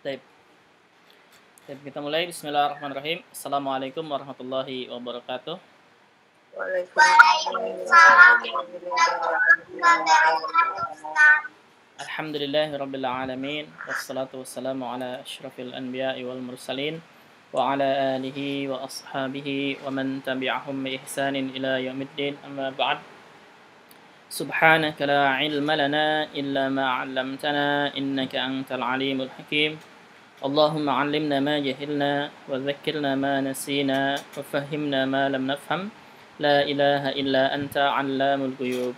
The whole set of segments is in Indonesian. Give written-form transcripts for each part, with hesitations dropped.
Baik, kita mulai. Bismillahirrahmanirrahim. Assalamualaikum warahmatullahi wabarakatuh. Alhamdulillahirabbil alamin wassalatu wassalamu ala asyrafil anbiya'i wal mursalin wa ala alihi wa ashabihi wa man tabi'ahum bi ihsanin ila yaumiddin. Amma ba'd. Subhanaka la ilma lana illa ma 'allamtana innaka antal alimul hakim. اللهم علمنا ما جهلنا وذكرنا ما نسينا وفهمنا ما لم نفهم لا إله إلا أنت علام الغيوب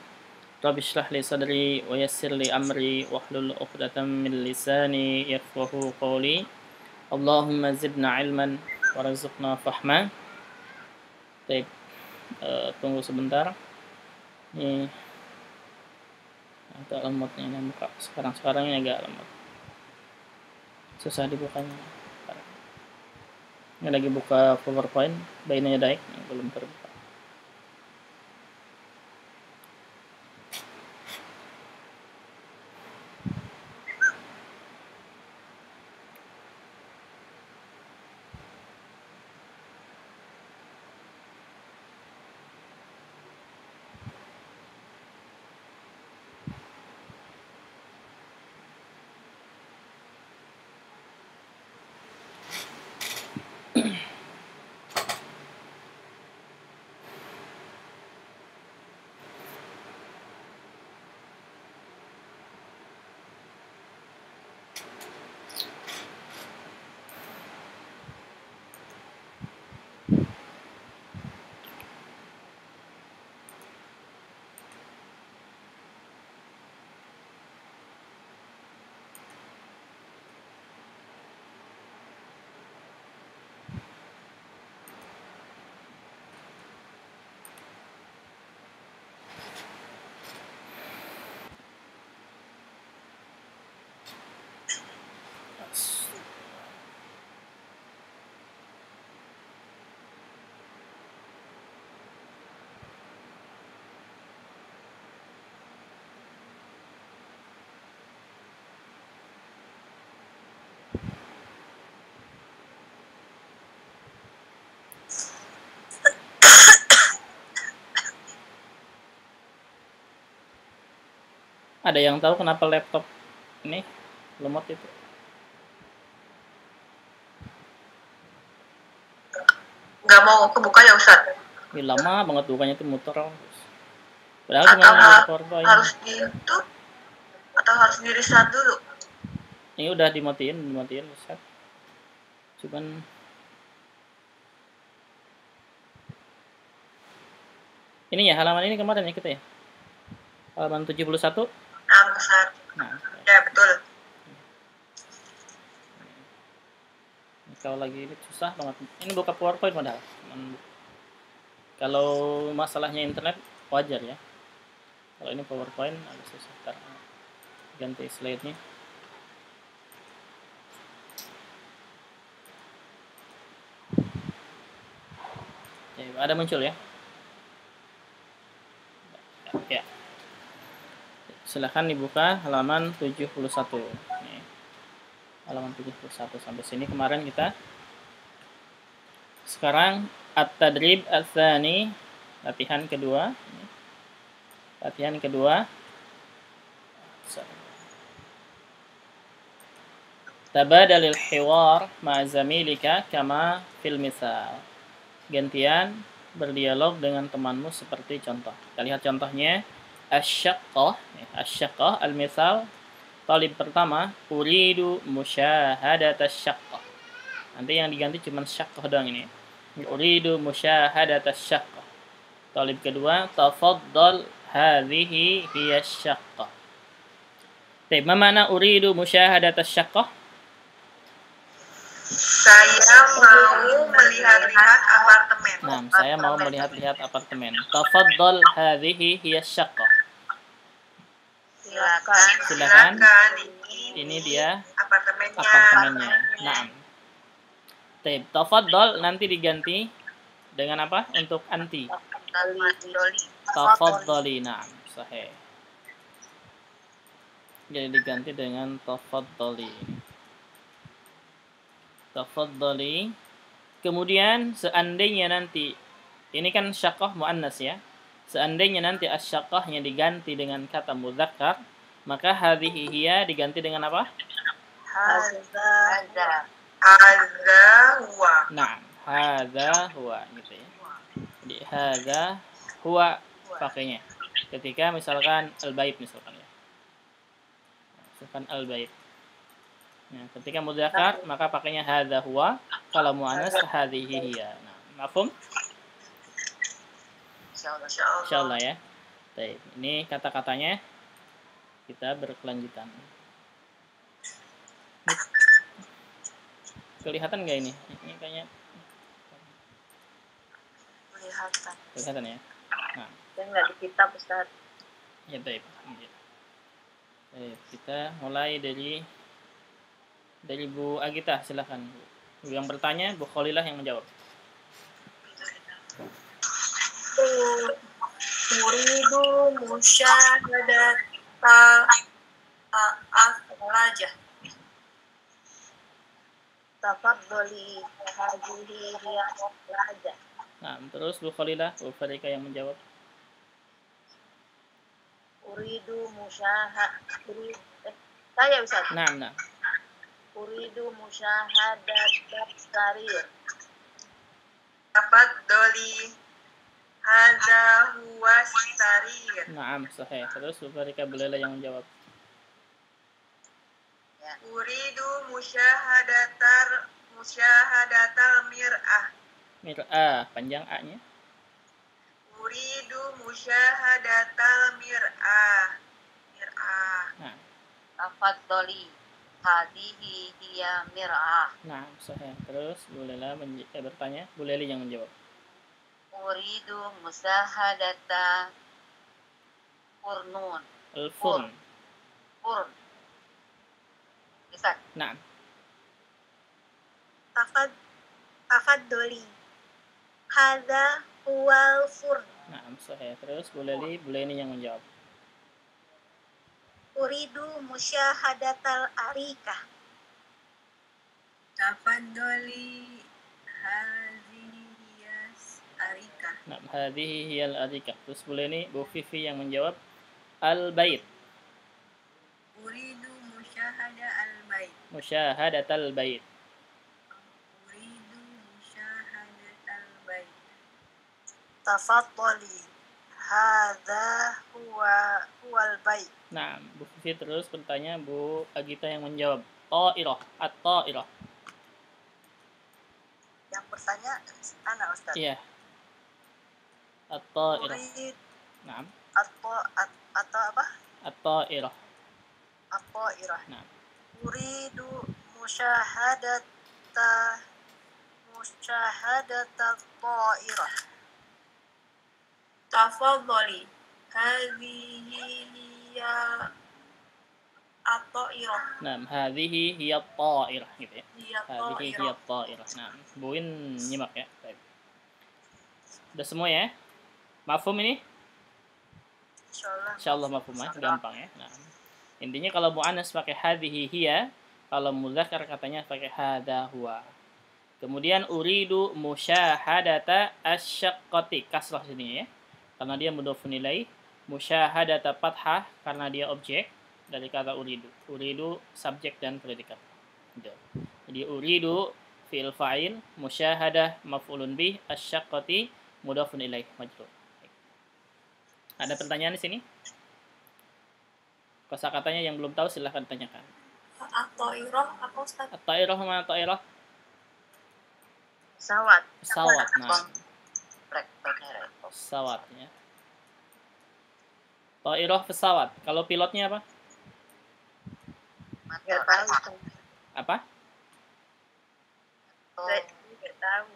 رب اشرح لي صدري ويسر لي أمري واحلل عقدة من لساني يفقهوا قولي اللهم زدنا علما warzuqna fahma. Baik, tunggu sebentar. Ini agak lemot nih buka. Sekarang ini agak lemot. Susah dibukanya. Ini lagi buka PowerPoint, baina yadaik belum terbuka. Ada yang tahu kenapa laptop ini lemot itu? Nggak mau kebuka ya Ustaz? Ini lama banget bukanya tuh muter. Padahal atau harus di itu atau harus di restart dulu? Ini udah dimatiin Ustaz. Cuman ini ya halaman ini kemarin ya kita ya. Halaman 71. Nah, Ustaz. Ya, betul. Kalau lagi ini susah banget. Ini buka PowerPoint padahal. Kalau masalahnya internet wajar ya. Kalau ini PowerPoint agak susah. Karena ganti slide-nya. Ya, ada muncul ya. Ya. Silahkan dibuka halaman 71. Nih. Halaman 71 sampai sini kemarin kita. Sekarang at-tadrib ats-tsani, latihan kedua. Latihan kedua. Tabadalil hiwar ma'a zamilika kama fil misal. Gantian berdialog dengan temanmu seperti contoh. Kita lihat contohnya. Asyaqqah al-misal. Talib pertama, uridu musyahadat asyaqqah. Nanti yang diganti cuma syaqqah doang ini. Uridu musyahadat asyaqqah. Talib kedua, tafaddal hadhihi hiya asyaqqah. Baik, ma makna uridu musyahadat asyaqqah? Saya mau melihat-lihat apartemen. Nah, saya mau melihat-lihat apartemen. Tafaddal hadhihi hiya asyaqqah. Silakan. Ini dia apartemennya. Nah. Tafaddal nanti diganti dengan apa? Untuk anti. Tafaddali. Nah, sahih. Jadi diganti dengan tafaddali. Tafaddali. Kemudian seandainya nanti ini kan syaqqah muannas ya. Seandainya nanti asyaqqahnya diganti dengan kata mudzakkar, maka hadhihi hiya diganti dengan apa? Hadza. Hadza huwa. Nah, hadza huwa gitu ya. Jadi hadza huwa pakainya. Ketika misalkan al-bait misalkan ya. Misalkan al-bait. Nah, ketika mudzakkar maka pakainya hadza huwa, kalau muannas hadhihi hiya. Nah, mafhum? Insyaallah ya. Baik, ini kata-katanya kita berkelanjutan. Kelihatan nggak ini? Ini kayaknya Kelihatan. kelihatan ya. Nah, Dan nggak di kitab, Ustaz. ya baik. Baik, kita mulai dari Bu Agita, silakan. Yang bertanya, Bu Khalilah yang menjawab. Uridu musyahadata afrajah. Tafaddali hadhihi hiya afrajah. Nah, terus Bu Khalilah, Bu Farika yang menjawab. Uridu saya bisa. Nah. Uridu musyahadat sarir. Tafaddali hadza huwa sarir. Naam, sahih. Terus Bu Farika Belela yang menjawab. Ya. Uridu musyahadatal mir'ah. Mir'ah, panjang A-nya. Uridu musyahadatal mir'ah. Nah. Tafaddali hadhihi hiya mir'ah. Nah, sahih. Terus Bu Lela bertanya, Bu Leli yang menjawab. Uridu musyahadata furnun. Al-furn. Furn. Bisa. Nah. Tafaddali hadza huwal furn. Nah, sahih. Terus Bu Leni yang menjawab. Uridu musyahadatal arikah. Tafaddali hadhihi hiyas arikah. Nah, hadhihi hiyal arikah. Terus Bu Leni, Bu Fifi yang menjawab al-bait. Uridu Musyahadatal bait. Uridu musyahadatal bait. Tafaddali hadza huwal bait. Nah, Bu Fifi terus bertanya, Bu Agita yang menjawab. Ta'irah, at-ta'irah. Yang bertanya anak Ustaz. Iya. At-ta'irah. Naam. Atau apa? At-ta'irah. At-ta'irah. Nah. Uridu musyahadata ta'irah. Tafaddali hadhihi hiya at-ta'irah. Nah, hadhihi hiya at-ta'irah gitu ya. Hadhihi hiya At-ta'irah. at-ta'irah. Nah, Buin nyimak ya. Baik. Udah semua ya? Mafhum ini? Insyaallah mafhum ya, gampang ya. Nah, intinya kalau muannas pakai hadhihi hiya, kalau mudzakkar katanya pakai hadza huwa. Kemudian uridu musyahadata asyaqqati, kasrah sini ya. Karena dia mudhofun ilaih, musyahadata fathah karena dia objek dari kata uridu. Uridu subjek dan predikat. Gitu. Jadi uridu fi'il fa'il, musyahadah maf'ulun bih, asyaqqati mudhofun ilaih majrur. Ada pertanyaan di sini? Kosakatanya yang belum tahu silahkan tanyakan. At-ta'irah apa Ustaz? At-ta'irah mana ta'irah? Pesawat. Pesawat. Nah, pesawat ya. Ta'irah pesawat. Kalau pilotnya apa? Nggak tahu. Apa? Nggak tahu.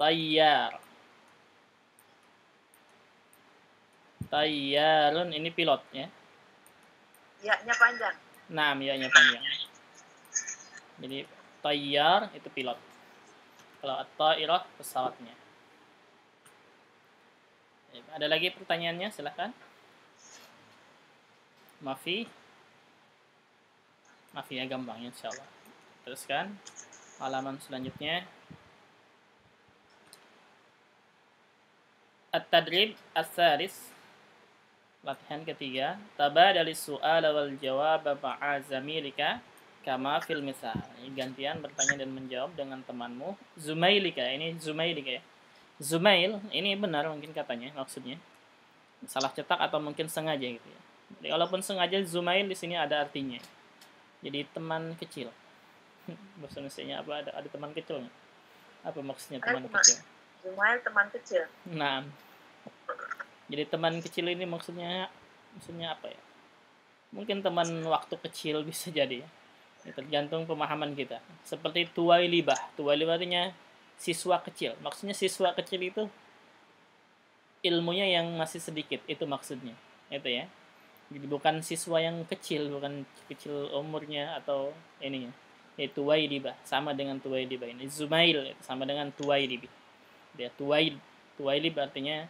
Tayyar. Tayyarun ini pilot ya. Ya-nya panjang. Nah, ya-nya panjang. Jadi tayyar itu pilot. Kalau at-ta'irah pesawatnya. Ada lagi pertanyaannya? Silahkan. Mafi ya gampang insyaallah. teruskan halaman selanjutnya. At-tadrib as-salis, latihan ketiga. Tabadalis su'ala wal jawab ma'a zamilika kama fil misal. Ini gantian bertanya dan menjawab dengan temanmu. Zumailika, ini Zumailika ya. Zumail, ini benar mungkin katanya maksudnya. Salah cetak atau mungkin sengaja gitu ya. Jadi walaupun sengaja, Zumail di sini ada artinya. Jadi teman kecil. Bahasa Indonesia apa, ada teman kecil nggak? Apa maksudnya teman kecil? Zumail teman kecil. Nah, jadi teman kecil ini maksudnya apa ya? Mungkin teman waktu kecil bisa jadi ya. Ini tergantung pemahaman kita. Seperti tuwailibah. Tuwailibah artinya siswa kecil. Maksudnya siswa kecil itu ilmunya yang masih sedikit, itu maksudnya. Itu ya. Jadi bukan siswa yang kecil, bukan kecil umurnya atau ininya. Itu tuwailibah, sama dengan tuwailibah ini. Zumail sama dengan tuwailibah. Dia tuwailibah artinya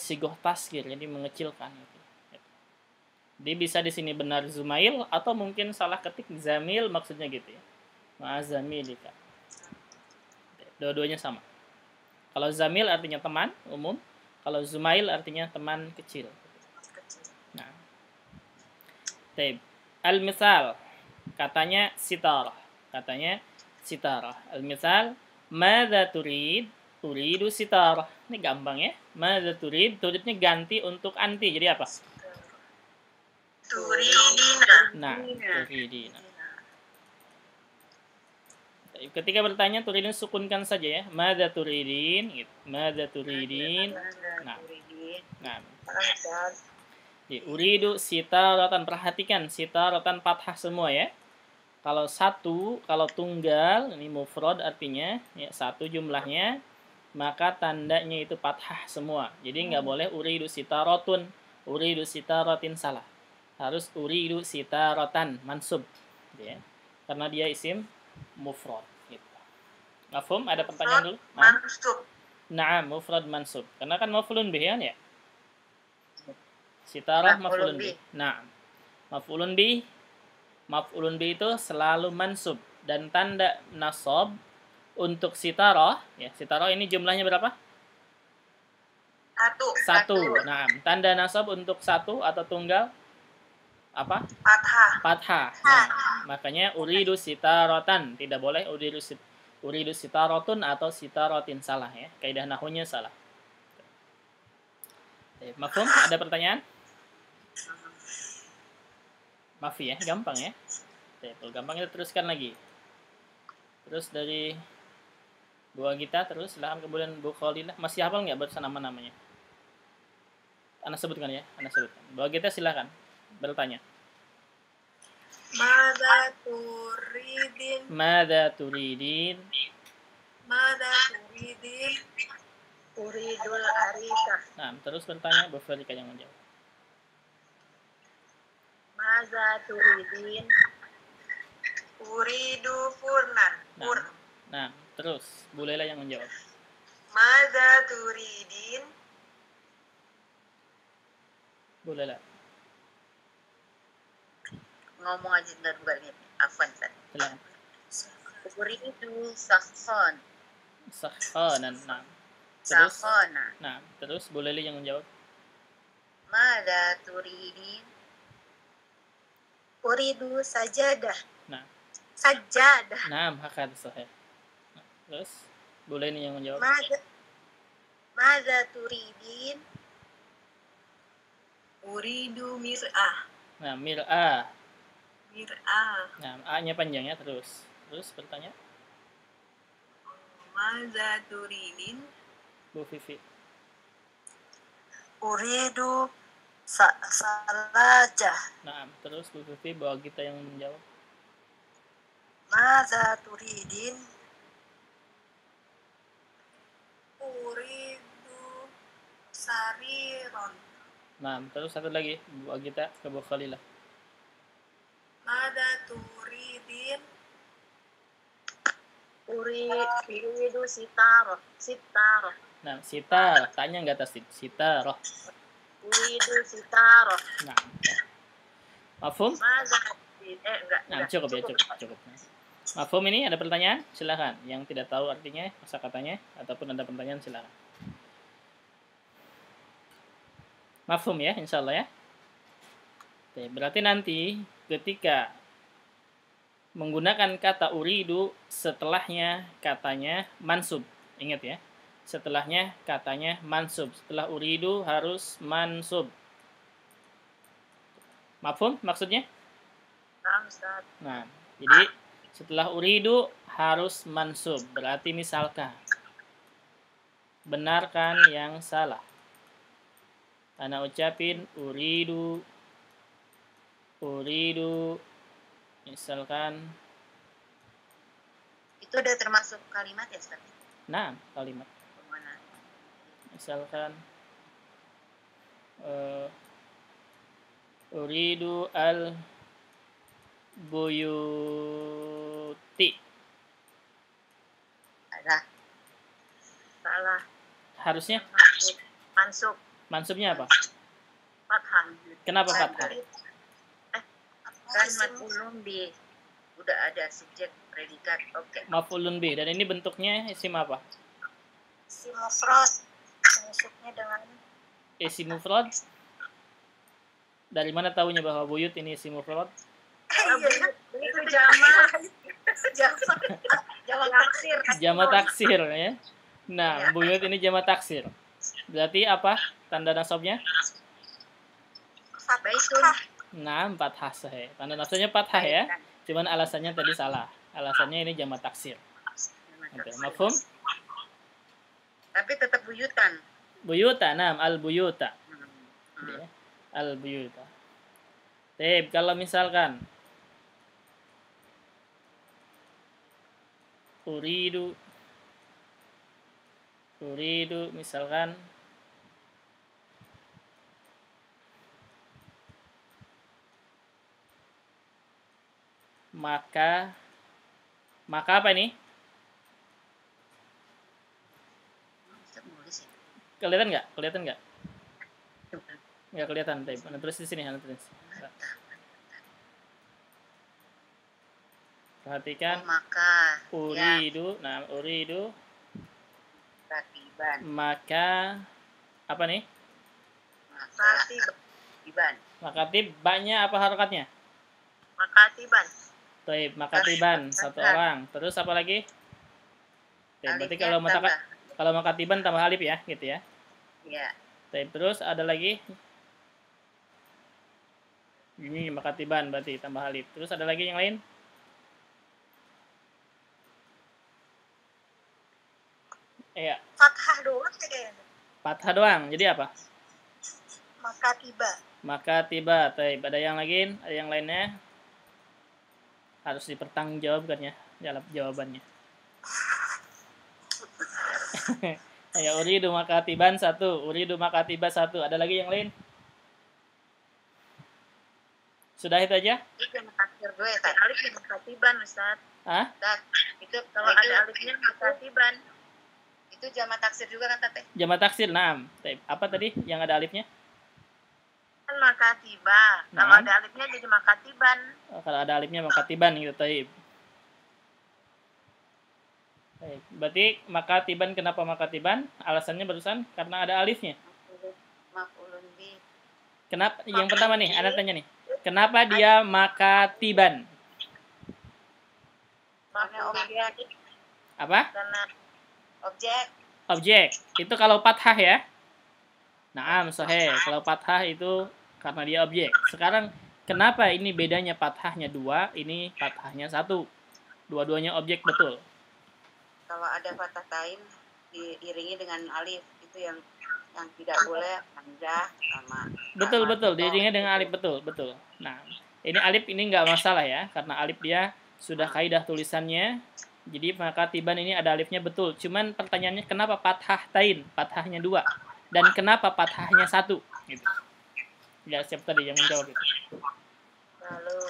sigoh tasgir, jadi mengecilkan itu. Jadi bisa di sini benar Zumail atau mungkin salah ketik Zamil, maksudnya gitu ya. Ma'azamilika. Dua-duanya sama. Kalau Zamil artinya teman umum, kalau Zumail artinya teman kecil. Nah. Taib. Al-misal, katanya sitarah. Al-misal, madza turid? Turidu sitarah. Ini gampang ya. Madza turid? Turidnya ganti untuk anti. Jadi apa? Turidina. Nah, turidina. Ketika bertanya, turidin sukunkan saja ya. Madza turidin? Gitu. Madza turidin? Nah. Uridu sitaratan, perhatikan sitaratan fathah semua ya. Kalau satu, kalau tunggal, ini mufrad artinya ya, satu jumlahnya, maka tandanya itu fathah semua. Jadi nggak boleh uridu sitaratun, uridu sitaratin, salah. Harus uridu sitaratan mansub, ya. Karena dia isim mufrad. Gitu. Mafhum? Ada pertanyaan dulu? Mansub. Nah, mufrad mansub. Karena kan maf'ulun bih ya. Sitarah maf'ulun bih. Nah, maf'ulun bih itu selalu mansub, dan tanda nasab untuk sitarah ya. Sitarah ini jumlahnya berapa? Satu. Nah, tanda nasab untuk satu atau tunggal apa? Fathah. Nah, makanya uridu sitaratan, tidak boleh uridu sitaratun atau sitaratin, salah ya. Kaidah nahwunya salah. Mafhum? Ada pertanyaan? Maaf ya, gampang ya. Gampang, kita teruskan lagi. Terus dari Buah Gita terus, silahkan. Kemudian Bu Khalilah, masih hafal nggak barusan nama-namanya? Anda sebutkan ya, Anda sebutkan. Buah Gita silahkan bertanya. Mada turidin? Uridul arika. Nah, terus bertanya, Bu Farika yang menjawab. Mada turidin? Uridu furnan. Nah, terus Bu Lela yang menjawab. Mada turidin? Bu Lela. Ngomong aja dan bukan Afwan tadi. Silakan. Uridu sakhan. Sakhanan. Nah, terus Bu Leli yang menjawab. Mada turidin? Uridu sajadah. Nah. Sajadah. Nah, hakad sahih. Nah, terus Bu Leli yang menjawab. Mada turidin? Uridu mir'ah. Nah, mir'ah. Nah, A-nya panjang ya, terus bertanya. Mada turidin? Bu Vivi. Uridu salajah. Nah, terus Bu Vivi, Buah Gita yang menjawab. Mada turidin? Uridu sariron. Nah, terus satu lagi, Buah Gita ke Bu Khalilah. Mada turidin? Uridu sitarah. Nah, sitar, tanya nggak atas sitarah. Uridu sitarah. Nah, mafhum? Enggak. Nah, cukup ya, cukup. Mafhum ini ada pertanyaan? Silakan. Yang tidak tahu artinya, kosakatanya, ataupun ada pertanyaan silakan. Mafhum ya, insya Allah ya. Oke, berarti nanti ketika menggunakan kata uridu, setelahnya katanya mansub. Ingat ya, setelahnya katanya mansub. Setelah uridu harus mansub. Mafhum maksudnya? Nah, Ustaz. Nah, jadi setelah uridu harus mansub. Berarti misalkan benarkan yang salah. Ana ucapin uridu, misalkan. Itu udah termasuk kalimat ya, Ustaz? Nah, kalimat. Mana? Misalkan uridu al buyuti. Salah. Harusnya Mansub. mansubnya apa? Fathah. Kenapa fathah? Kan maf'ulun bih. Udah ada subjek, predikat. Oke. Maf'ulun bih. Dan ini bentuknya isim apa? Isim mufrad. Maksudnya dengan Isim mufrad. Dari mana tahunya bahwa buyut ini isim mufrad? itu jamak. Jamak taksir. Jamak taksir ya. Nah, buyut ini jamak taksir. Berarti apa tanda nasabnya? Baitun. Nah, fathah sahih. Tanda nasabnya fathah ya. Cuman alasannya tadi salah. Alasannya ini jamak taksir. Mafhum? Tapi tetap buyutan. Buyuta, nah, al-buyuta. Ya. Al-buyuta. Tep, kalau misalkan uridu misalkan maka apa ini? Kelihatan nggak? Nggak kelihatan. Anda tulis di sini, Anda tulis. Perhatikan. Maka. Uridu, nah uridu. Katiban. Maka apa nih? Makatiban. Makatibanya apa harokatnya? Makatiban. Taib, makatiban satu orang. Terus apa lagi? Berarti kalau makatiban tambah alif ya, gitu ya. Iya. Terus ada lagi. Ini makatiban berarti tambah alif. Terus ada lagi yang lain? Iya. Fathah doang kayaknya. Fathah doang. Jadi apa? Makatiba. Taib. Ada yang lagi? Ada yang lainnya? Harus dipertanggungjawabkan ya jawabannya. Ya, uridu makatiban 1, uridu makatiba 1. Ada lagi yang lain? Sudah itu aja? Itu taksir gue, alif makatiban, Ustaz. Hah? Itu kalau ada alifnya makatiban. Itu jamak taksir juga kan, Tete? Jamak taksir, nah. Apa tadi yang ada alifnya? Kan makatiba. Nah. Kalau ada alifnya jadi makatiban. Oh, kalau ada alifnya makatiban gitu, taib. Berarti makatiban, kenapa makatiban? Alasannya barusan karena ada alifnya. Maf'ulun bih. Kenapa? Yang pertama nih, Anda tanya nih. Kenapa dia makatiban? Karena objek. Apa? Karena objek. Objek. Itu kalau fathah ya. Naam, sahih. Kalau fathah itu karena dia objek. Sekarang kenapa ini bedanya fathahnya 2, ini fathahnya 1? Dua-duanya objek betul. Kalau ada fathah tain diiringi dengan alif, itu yang tidak boleh hamzah sama. Betul, diiringi dengan alif, betul. Nah, ini alif ini nggak masalah ya, karena alif dia sudah kaidah tulisannya. Jadi makatiban ini ada alifnya betul. Cuman pertanyaannya kenapa fathah tain? Fathahnya 2. Dan kenapa fathahnya 1? Gitu. Ya, siapa tadi yang menjawab itu? Lalu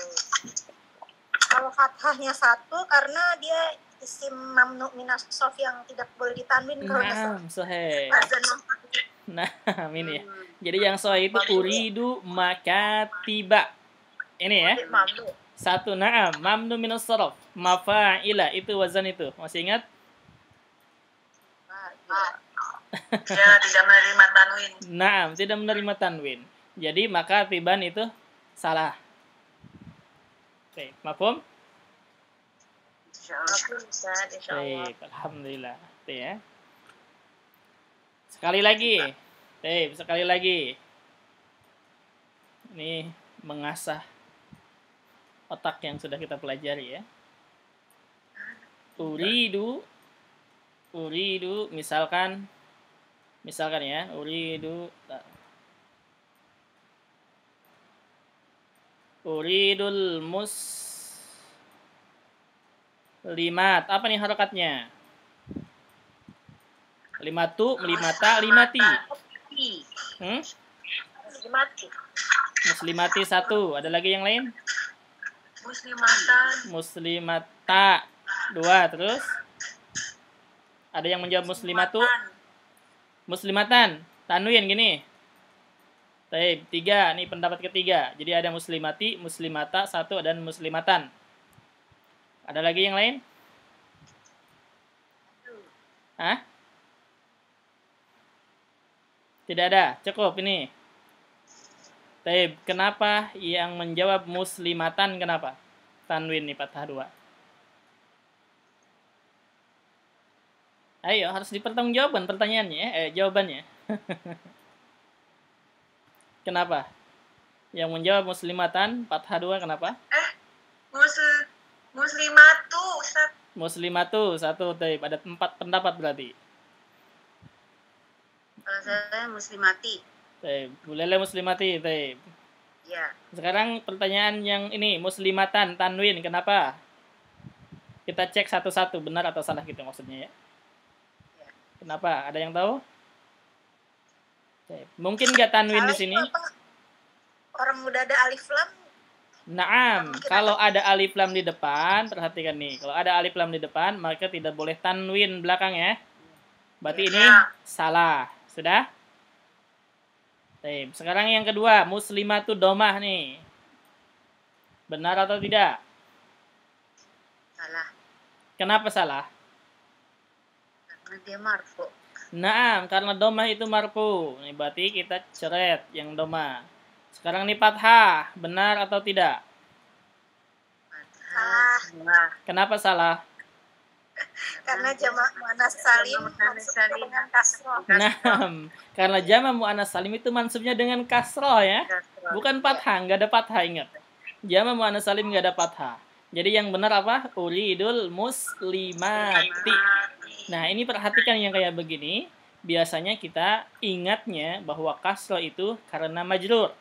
kalau fathahnya 1 karena dia isim mamnu minas sof yang tidak boleh ditanwin kalau sahih. Nah, ini ya. Jadi yang sahih itu uridu makatiba. Ini ya. Satu, na'am. Mamnu minas sorof. Mafa'ila. Itu wazan itu. Masih ingat? Ya, tidak menerima tanwin. Na'am. Tidak menerima tanwin. Jadi, maka tiban itu salah. Oke. Mafhum? Insyaallah. Alhamdulillah. Oke ya. Sekali lagi. Sekali lagi. Ini mengasah otak yang sudah kita pelajari ya. Uridu misalkan ya, uridul muslimat. Apa nih harokatnya? Limatu, melimata, limati. Muslimati satu. Ada lagi yang lain? Muslimata. Dua. Terus? Ada yang menjawab muslimatu? Muslimatan. Tanwin gini. Baik, tiga. Ini pendapat ketiga. Jadi ada muslimati, muslimata, satu, dan muslimatan. Ada lagi yang lain? Hah? Tidak ada. Cukup ini. Baik, kenapa yang menjawab muslimatan? Kenapa? Tanwin nih fathah 2. Ayo, harus dipertanggungjawabkan pertanyaannya, jawabannya. Kenapa? Yang menjawab muslimatan fathah 2 kenapa? Muslimatu, Ustaz. Muslimatu satu, taib. Ada 4 pendapat berarti. Kalau saya muslimati. Taib. Bulele muslimati, taib. Ya. Sekarang pertanyaan yang ini, muslimatan, tanwin, kenapa? Kita cek satu-satu, benar atau salah gitu maksudnya ya. Kenapa? Ada yang tahu? Taib. Mungkin nggak tanwin di sini? Orang udah ada alif lam. Naam, kalau ada alif lam di depan, perhatikan nih. Kalau ada alif lam di depan, maka tidak boleh tanwin belakang ya. Berarti ini salah. Sudah? Baik. Sekarang yang kedua, muslimatu domah nih. Benar atau tidak? Salah. Kenapa salah? Karena dia marfu. Naam, karena domah itu marfu. Ini berarti kita coret yang domah. Sekarang ini fathah, benar atau tidak? Salah. Kenapa salah? Karena jamak muannas salim mansubnya dengan kasroh. Naam, karena jamak muannas salim itu mansubnya dengan kasroh ya. Bukan fathah, nggak ada fathah, ingat. Jamak muannas salim nggak ada fathah. Jadi yang benar apa? Uridul muslimati. Nah, ini perhatikan yang kayak begini. Biasanya kita ingatnya bahwa kasroh itu karena majrur.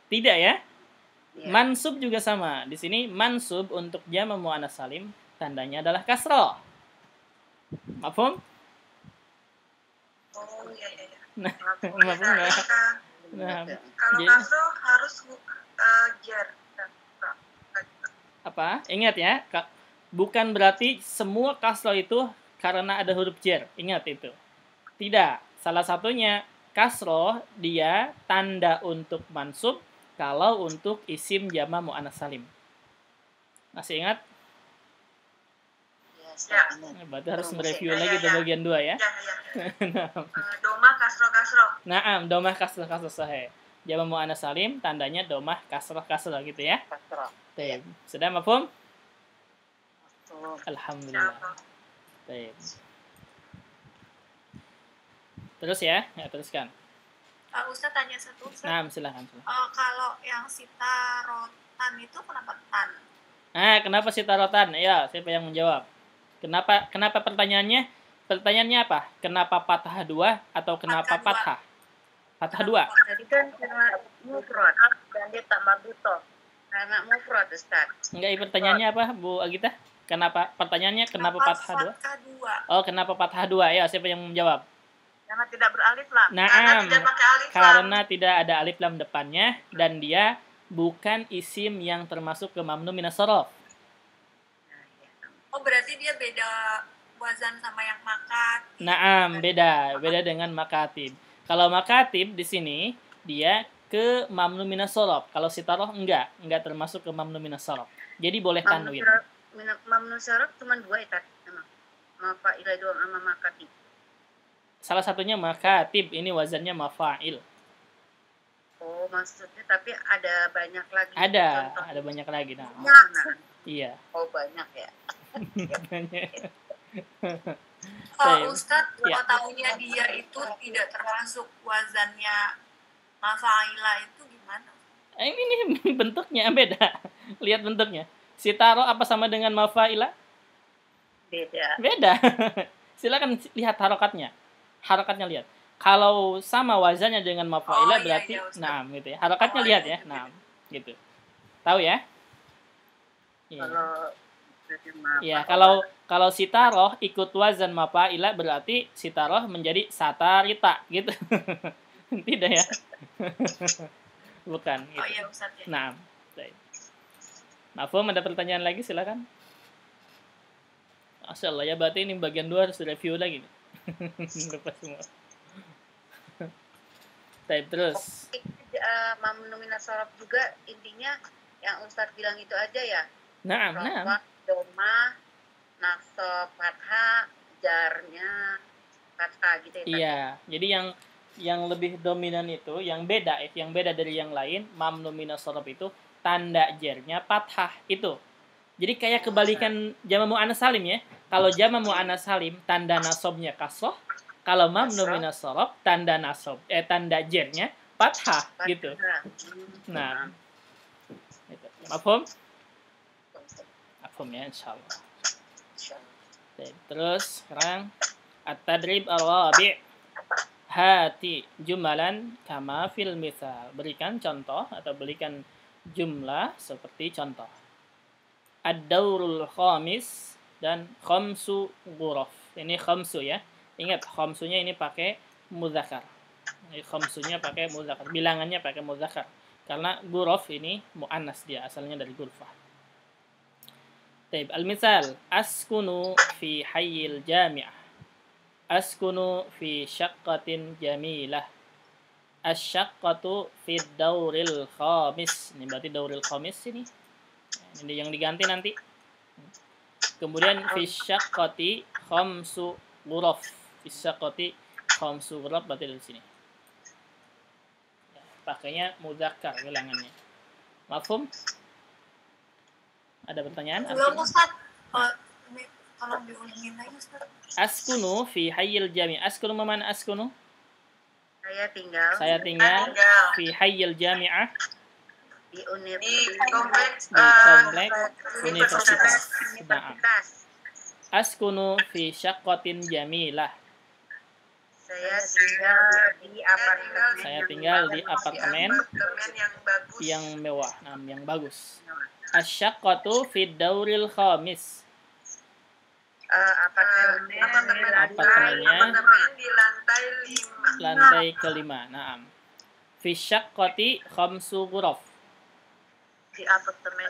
Tidak ya? Mansub juga sama. Di sini mansub untuk jamak muannas salim tandanya adalah kasroh. Mafhum? Oh iya. Nah, mafhum nggak? Nah, kalau kasroh harus jar. Apa? Ingat ya, bukan berarti semua kasroh itu karena ada huruf jar. Ingat itu. Tidak. Salah satunya kasroh dia tanda untuk mansub kalau untuk isim jamak muannas salim. Masih ingat? Ya. Berarti harus mereview lagi di bagian 2 ya. Domah kasroh. Naam, domah kasroh sahih. Jamak muannas salim tandanya domah kasroh gitu ya. Kasroh. Baik. Sudah mafhum? Alhamdulillah. Baik. Terus ya, teruskan. Ustaz tanya satu. Nah, silakan. Kalau yang sitarotan itu kenapa tan? Kenapa sitarotan? Ya, siapa yang menjawab? Kenapa pertanyaannya? Pertanyaannya apa? Kenapa fathah 2 atau kenapa fathah? Fathah 2. Jadi kan karena mufrad dan dia tak marbutoh. Karena mufrad, Ustaz. Enggak, pertanyaannya apa, Bu Agita? Pertanyaannya kenapa fathah 2? Oh, kenapa fathah 2? Ya, siapa yang menjawab? Karena tidak beralif lam. Naam, karena tidak ada alif lam depannya dan dia bukan isim yang termasuk ke mamnu minas shorof. Oh, berarti dia beda wazan sama yang makatib. Naam, beda dengan makatib. Kalau makatib di sini dia ke mamnu minas shorof. Kalau sitaroh enggak termasuk ke mamnu minas shorof. Jadi boleh tanwin. Mamnu syarab cuma 2 ya Tat? Emang. Mafa'ilah doang sama makatib. Salah satunya makatib, ini wazannya mafa'il. Oh, maksudnya tapi ada banyak lagi Ada contohnya. banyak lagi. Nah, iya. Oh, banyak ya. Ustadz, kalau tahunya dia itu tidak termasuk wazannya mafa'ilah itu gimana? Ini bentuknya beda. Lihat bentuknya. Sitaro apa sama dengan mafa'ilah? Beda. Silakan lihat harokatnya. Harokatnya lihat. Kalau sama wazannya dengan mafa'ilah berarti nah gitu ya. Harokatnya lihat ya. Nah, gitu. Tahu ya? Iya. Kalau sitaroh ikut wazan mafa'ilah berarti sitaroh menjadi satarita gitu. Tidak ya? Bukan gitu. Oh iya Ustaz ya. Nah, Mafhum, ada pertanyaan lagi silakan. Masya Allah ya, berarti ini bagian 2 harus review lagi nih. Lepas semua. Terus Mamnu minas shorof juga intinya yang Ustadz bilang itu aja ya. Naam. Doma, nasab, fathah, jarnya fathah gitu ya. Iya, jadi yang lebih dominan itu, yang beda dari yang lain, mamnu minas shorof itu tanda jernya fathah itu. Jadi kayak kebalikan jamak muannats salim ya. Kalau jamak muannats salim tanda nasabnya kasroh, kalau mamnu minas shorof tanda jernya fathah gitu. Nah, itu. Mafhum? Mafhum ya, insyaallah. Terus sekarang at-tadrib ar-rabi'. Hati jumalan kama fil misal. Berikan contoh atau berikan jumlah seperti contoh. Ad-daurul khamis dan khamsu ghuraf. Ini khamsu ya. Ingat khamsunya ini pakai muzakkar. Ini khamsunya pakai muzakkar. Bilangannya pakai muzakkar. Karena ghuraf ini muannas dia, asalnya dari ghurfah. Taib, al-misal askunu fi hayyil jami'ah. Askunu fi syaqqatin jamilah. Asyaqqatu fi dauril khamis. Ini berarti dauril khamis ini. Ini yang diganti nanti. Kemudian fi syaqqati khamsu ghuraf. Fi syaqqati khamsu ghuraf berarti dari sini. Ya, pakainya muzakkar bilangannya. Mafhum? Ada pertanyaan? Belum Ustaz. Tolong diulangin lagi Ustaz. Askunu fi hayyil jami'. Askunu mana askunu? Saya tinggal fi hayyil jami'ah. Di kompleks universitas. Nah. Askunu fi syaqqatin jamilah. Saya tinggal di apartemen yang mewah, yang bagus. Asyaqqatu fi dauril khamis. Apartemennya di lantai kelima. Naam. Fi syaqqati khamsu ghuraf. Di apartemen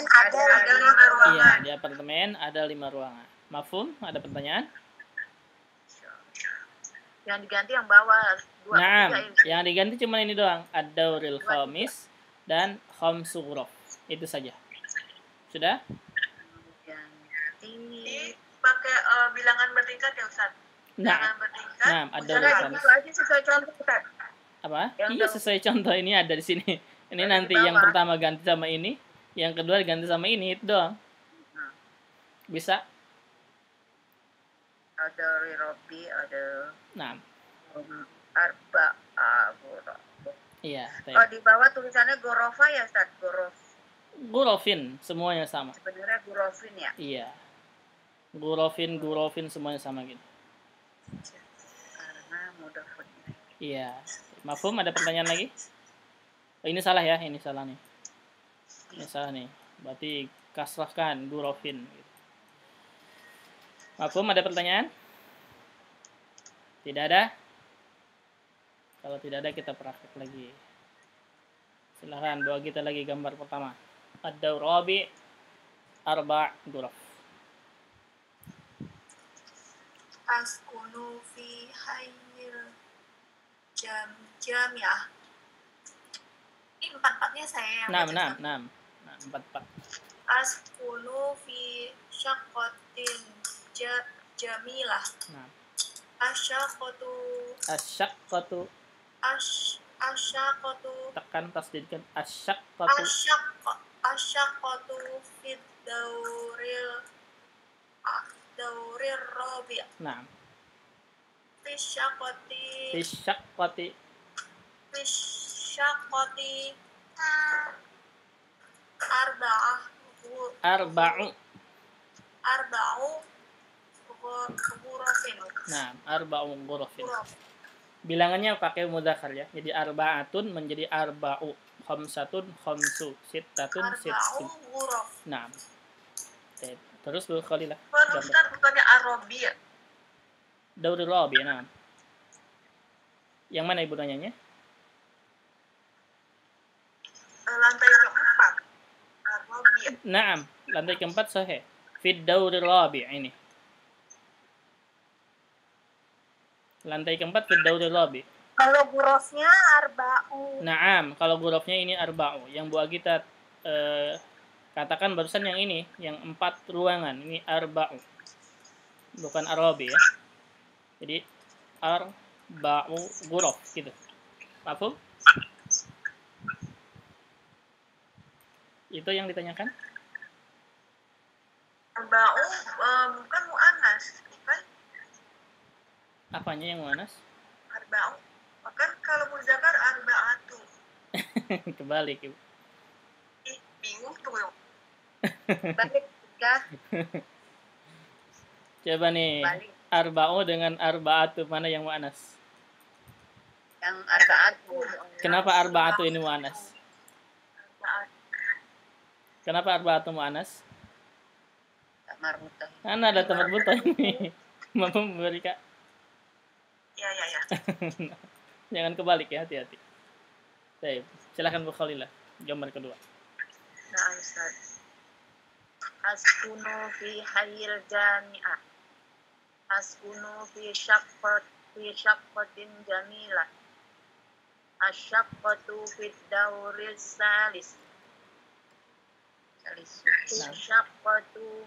ada 5 ruangan. Iya, di apartemen ada 5 ruangan. Mafhum? Ada pertanyaan? Yang diganti yang bawah 2. Naam, yang diganti cuma ini doang. Ad-dauril khamis dan khamsu ghuraf. Itu saja. Sudah? Pakai bilangan bertingkat ya Ustaz? Nah, ad-dauril khamis. Sesuai contoh Ustaz. Apa? Iya, sesuai contoh ini ada di sini. Ini nanti yang pertama ganti sama ini, yang kedua ganti sama ini, itu doang. Bisa? Ada rirobi, ada Iya. Oh, di bawah tulisannya gorofa ya Ustaz? Gurofin, semuanya sama. Sebenarnya gurofin ya? Iya. Gurofin semuanya sama gitu. Karena mudah. Iya. Mafhum, ada pertanyaan lagi? Oh, ini salah ya, ini salah nih. Ini salah nih. Berarti kasrahkan gurofin. Mafhum, ada pertanyaan? Tidak ada? Kalau tidak ada kita praktek lagi. Silahkan bawa kita lagi gambar pertama. Ad-daurabi arba' guraf. Askunu fi hayyil jami'ah. Ini 4-4-nya saya yang Enam. 4. Askunu fi syaqqatin jamilah. Nah, Asyaqqatu asyaqqatu tekan tasdidkan asyaqqatu. asyaqqatu fid dauril rabi'. Nah, Fi syaqqati arba'u ghurafin. nah, arba'u ghurafin. Bilangannya pakai mudzakkar ya. Jadi arba'atun menjadi arba'u, khamsatun khamsu, sittatun Arba'u sittu. ghuraf. Nah. Terus Bu Khalilah. Ustaz bukannya Arabi ya? Dauril rabi', nah. Yang mana Ibu nanyanya? Lantai keempat. Arabi. Naam, lantai keempat sahih. Fid dauril rabi' ini. Lantai keempat fid dauril rabi'. Kalau gurufnya arba'u. Naam, kalau gurufnya ini arba'u. Yang Bu Agita katakan barusan yang ini, yang 4 ruangan. Ini arba'u. Bukan arabi ya. Jadi arba'u ghuraf gitu. Paham? Itu yang ditanyakan? Arba'u bukan mu'annas, bukan? Apanya yang muannas? Arba'u. Kan kalau muzakkar arba'atu. Kebalik, Ibu. Ih, bingung tuh. Balik tiga. Coba nih, Balik. arba'u dengan arba'atu mana yang muannas? Yang arba'atu. Kenapa arba'atu ini muannas? Arba'atu. Kenapa arba'atu muannas? Marbuta. Karena ada tempat buta ini. Mampu memberi Kak. Ya. Jangan kebalik ya, hati-hati. Baik, silakan Bu Khalilah. Gambar kedua. Nah, Ustaz. Askunu fi hayyil jami'ah. Askunu fi syaqqatin jamilah. Asyaqqatu fi dauris salis. Syaqqatu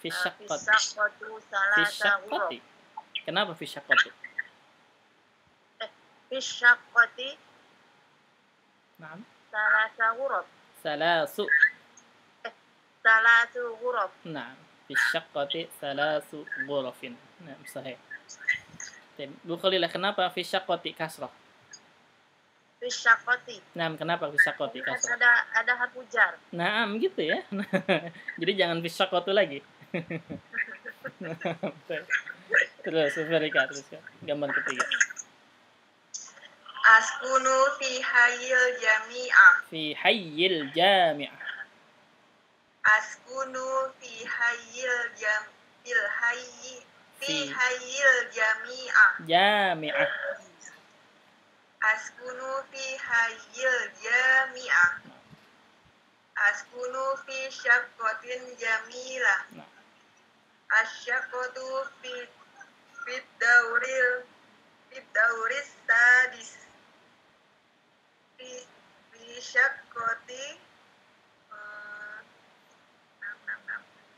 Fi syaqqati. syaqqatu Fi salasa ghuraf. syaqqati. Kenapa fi syaqqati? Fi syaqqati Naam. salasa ghuraf. Salasu. Salasu ghuraf. Naam. Fi syaqqati salasu ghurafin. Nah, sahih. Bu Khalilah, kenapa fi syaqqati kasrah? Fi syaqqati. Naam, kenapa fi syaqqati kasrah? Ada harfu jar. Naam, gitu ya. Jadi jangan fi syaqqatu lagi. Terus, Verika, terus ya. Gambar ketiga. Askunu fi hayyil jami'ah. Fi hayyil jami'ah. Askunu fi hayyil jami'ah. Jami'ah. Askunu fi hayyil jami'ah. Askunu fi syaqqatin jamilah. Nah. Asyaqqatu fi dauris sadis. Fi syaqqati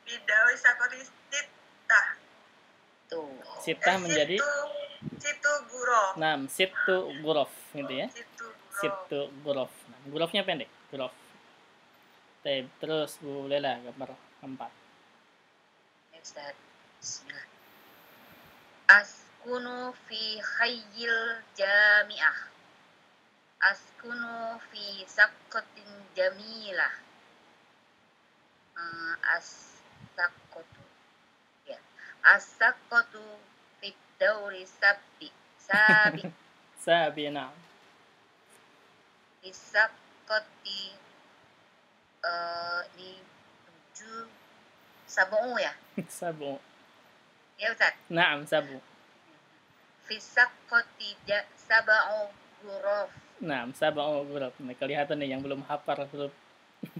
fi dauris syaqqati sittah. Tuh. Sitah menjadi Situ guruf. Naam, sittu ghuraf gitu ya. Situ guruf. Sittu ghuraf. Nah, ghurafnya pendek, ghuraf. Terus Bu Lela, gambar keempat. Ustaz. Bismillah. Askunu fi hayyil jami'ah. Askunu fi syaqqatin jamilah. As-saqqatu. Ya. As-saqqatu fi dauri sabi. Sabina. Fi syaqqati ini 7 sabu ya. Sabu. Ya Ustaz. Naam, sabu. Fi syaqqati sab'u ghuraf. Naam, sabu ghuraf. Nah, kelihatan nih yang belum hafal huruf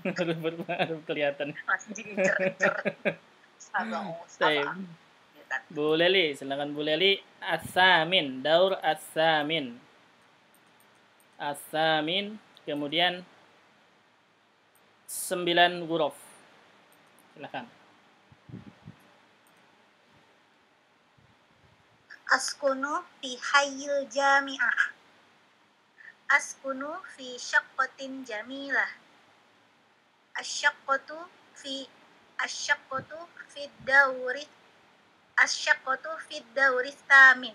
huruf kelihatan. Masih diincer-incer. Sab'u. Bu Leli, silakan Bu Leli. As-samin, daur as-samin. As-samin, kemudian 9 huruf. Silakan. Askunu fi hayyil jami'ah. Askunu fi syaqqatin jamilah. Asyaqqatu fi dauri asyaqqatu fi dauri tsamin.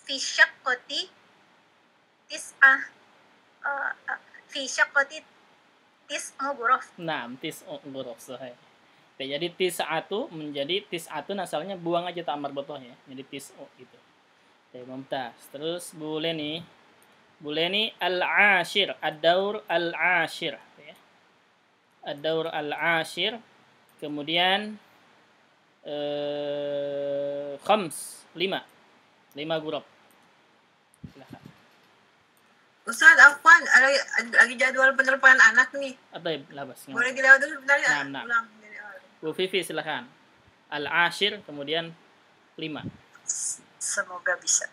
Fi syaqqati tis'ah fi syaqqati tis'u ghuraf. Nah, tis'u huruf sahih. Jadi tis'atu menjadi tis'atun asalnya buang aja ta marbuthahnya. Jadi tis'u gitu. Mumtaz. Terus Bu Leni al-ashir, ad-daur al-ashir ya. Ad-daur al-ashir. Kemudian khams, 5 huruf. Silakan. Ustaz, Afwan, lagi jadwal penerbangan anak nih. Atau labas. Boleh kita dulu sebentar ya? Nah. Ulang. Bu Fifi silakan. Al-ashir kemudian 5. Semoga bisa.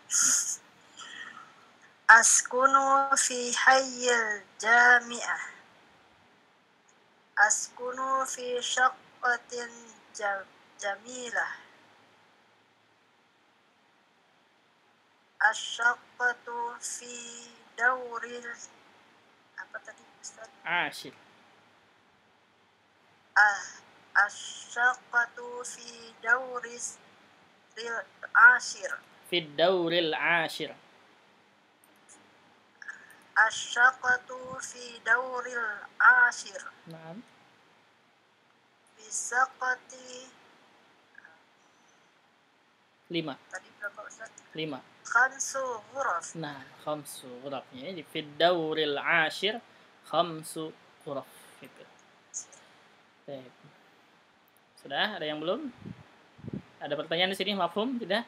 Askunu fi hayyil jami'ah. Askunu fi syaqqatin jamilah. Asyaqqatu fi dauril apa tadi Ustaz? Ashir. Asyaqqatu fi dauris ashir. Fi dauril ashir. Asyaqqatu fi dauril ashir. Naam. Bisaqati 5. tadi berapa Ustaz? 5. Khamsu ghuraf. Nah, khamsu huruf. Jadi fi dauril ashir khamsu huruf gitu. Baik. Sudah, ada yang belum? Ada pertanyaan di sini, mafhum tidak?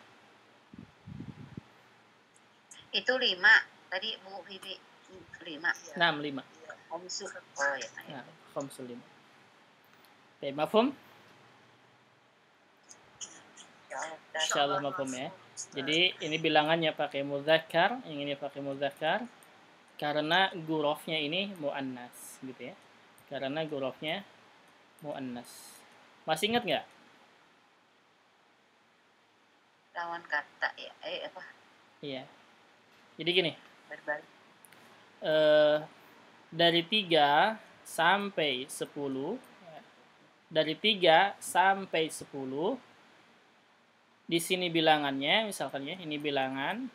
Itu 5. Tadi Bu Bibi 5. 5. Khamsu. Oh ya. Nah, khamsu 5. Baik, mafhum? Insyaallah mafhum ya. Jadi ini bilangannya pakai muzakkar, yang ini pakai muzakkar karena hurufnya ini muannas gitu ya. Karena hurufnya muannas. Masih ingat nggak? Lawan kata ya. Apa? Iya. Jadi gini. Berbalik. Dari 3 sampai 10. Dari 3 sampai 10. Di sini bilangannya, misalkan ya, ini bilangannya.